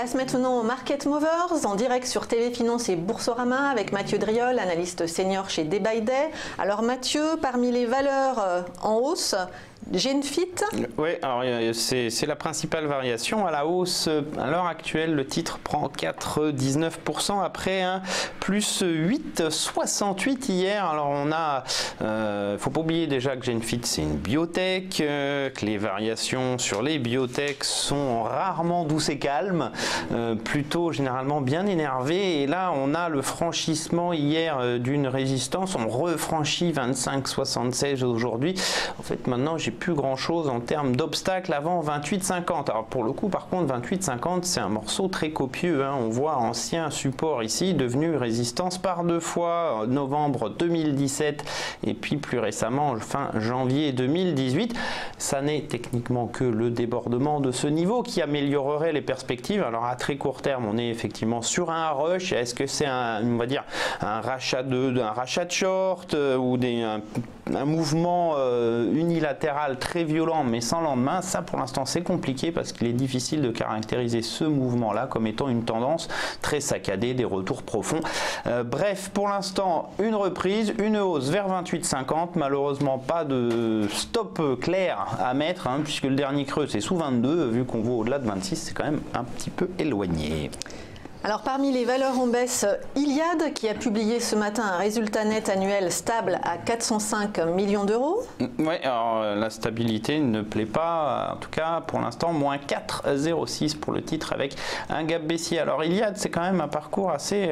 Place maintenant aux Market Movers, en direct sur TV Finance et Boursorama avec Mathieu Driol, analyste senior chez Day by Day. Alors Mathieu, parmi les valeurs en hausse, Genfit. Oui, alors c'est la principale variation à la hausse. À l'heure actuelle, le titre prend 4,19% après un plus 8,68 hier. Alors on a, faut pas oublier déjà que Genfit c'est une biotech, que les variations sur les biotech sont rarement douces et calmes, plutôt généralement bien énervées. Et là, on a le franchissement hier d'une résistance. On refranchit 25,76 aujourd'hui. En fait, maintenant, j'ai plus grand chose en termes d'obstacles avant 28,50. Alors pour le coup, par contre, 28,50 c'est un morceau très copieux, hein. On voit ancien support ici devenu résistance par deux fois, novembre 2017 et puis plus récemment fin janvier 2018. Ça n'est techniquement que le débordement de ce niveau qui améliorerait les perspectives. Alors à très court terme, on est effectivement sur un rush. Est-ce que c'est on va dire un rachat de short ou un mouvement unilatéral très violent mais sans lendemain? Ça pour l'instant c'est compliqué parce qu'il est difficile de caractériser ce mouvement là comme étant une tendance très saccadée, des retours profonds. Bref, pour l'instant une reprise, une hausse vers 28,50, malheureusement pas de stop clair à mettre, hein, puisque le dernier creux c'est sous 22, vu qu'on vaut au-delà de 26, c'est quand même un petit peu éloigné. Alors parmi les valeurs en baisse, Iliad qui a publié ce matin un résultat net annuel stable à 405 millions d'euros. Oui, alors la stabilité ne plaît pas, en tout cas pour l'instant, moins 4,06 pour le titre avec un gap baissier. Alors Iliad, c'est quand même un parcours assez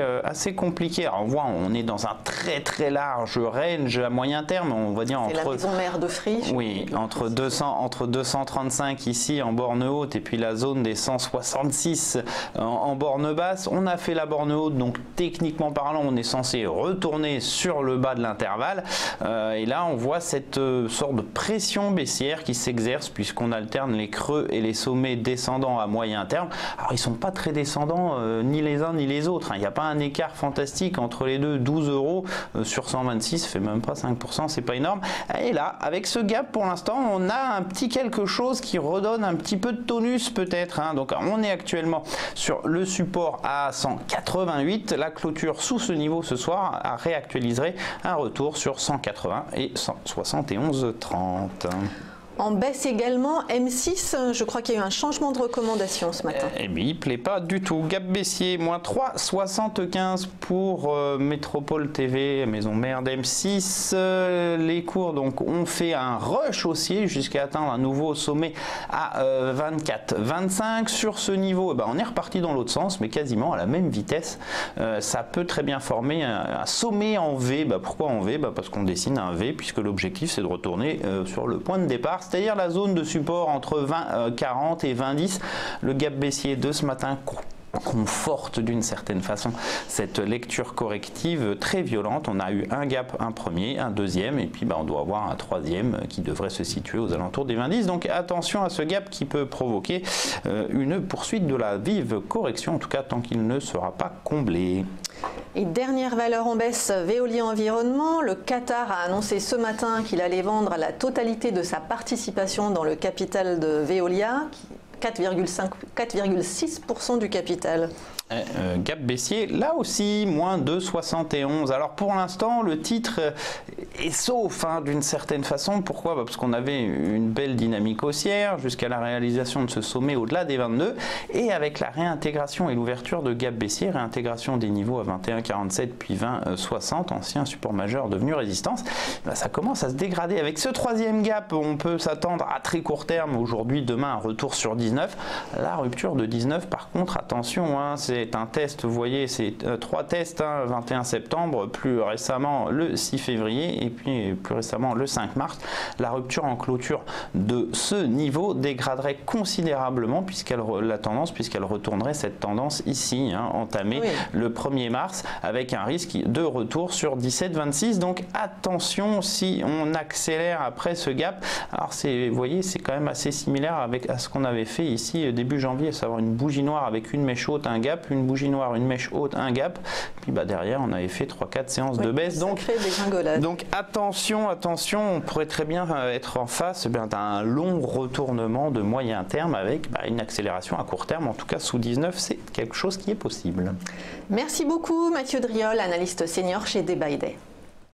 compliqué. Alors on voit, on est dans un très large range à moyen terme, on va dire entre... C'est la maison mère de Free. Oui, entre 235 ici en borne haute et puis la zone des 166 en borne basse. On a fait la borne haute, donc techniquement parlant, on est censé retourner sur le bas de l'intervalle. Et là, on voit cette sorte de pression baissière qui s'exerce puisqu'on alterne les creux et les sommets descendants à moyen terme. Alors, ils ne sont pas très descendants, ni les uns ni les autres, hein. Il n'y a pas un écart fantastique entre les deux. 12 euros sur 126, ça fait même pas 5%, c'est pas énorme. Et là, avec ce gap, pour l'instant, on a un petit quelque chose qui redonne un petit peu de tonus peut-être, hein. Donc, on est actuellement sur le support à 188, la clôture sous ce niveau ce soir réactualiserait un retour sur 180 et 171,30. En baisse également, M6, je crois qu'il y a eu un changement de recommandation ce matin. Eh bien, il ne plaît pas du tout. Gap baissier, moins 3,75 pour Métropole TV, maison mère d'M6. Les cours donc, ont fait un rush haussier jusqu'à atteindre un nouveau sommet à 24,25. Sur ce niveau, on est reparti dans l'autre sens, mais quasiment à la même vitesse. Ça peut très bien former un sommet en V. Pourquoi en V? Parce qu'on dessine un V, puisque l'objectif c'est de retourner sur le point de départ, c'est-à-dire la zone de support entre 20,40 et 20,10. Le gap baissier de ce matin conforte d'une certaine façon cette lecture corrective très violente. On a eu un gap, un premier, un deuxième, et puis on doit avoir un troisième qui devrait se situer aux alentours des 20,10. Donc attention à ce gap qui peut provoquer une poursuite de la vive correction, en tout cas tant qu'il ne sera pas comblé. Et dernière valeur en baisse, Veolia Environnement. Le Qatar a annoncé ce matin qu'il allait vendre la totalité de sa participation dans le capital de Veolia, 4,6% du capital. Gap baissier, là aussi, moins 2,71. Alors pour l'instant, le titre est sauf, hein, d'une certaine façon. Pourquoi? Parce qu'on avait une belle dynamique haussière jusqu'à la réalisation de ce sommet au-delà des 22. Et avec la réintégration et l'ouverture de gap baissier, réintégration des niveaux à 21,47 puis 20,60, ancien support majeur devenu résistance, ça commence à se dégrader. Avec ce troisième gap, on peut s'attendre à très court terme, aujourd'hui, demain, un retour sur 19. La rupture de 19, par contre, attention, hein, c'est un test, vous voyez, c'est 3 tests, hein, 21 septembre, plus récemment le 6 février et puis plus récemment le 5 mars. La rupture en clôture de ce niveau dégraderait considérablement la tendance, puisqu'elle retournerait cette tendance ici, hein, entamée le 1er mars, avec un risque de retour sur 17,26. Donc attention si on accélère après ce gap. Alors vous voyez, c'est quand même assez similaire à ce qu'on avait fait ici début janvier, à savoir une bougie noire avec une mèche haute, un gap, gap, une bougie noire, une mèche haute, un gap. Puis derrière, on avait fait 3-4 séances de baisse. Donc attention, on pourrait très bien être en face d'un long retournement de moyen terme avec une accélération à court terme. En tout cas, sous 19, c'est quelque chose qui est possible. Merci beaucoup Mathieu Driol, analyste senior chez Day by Day.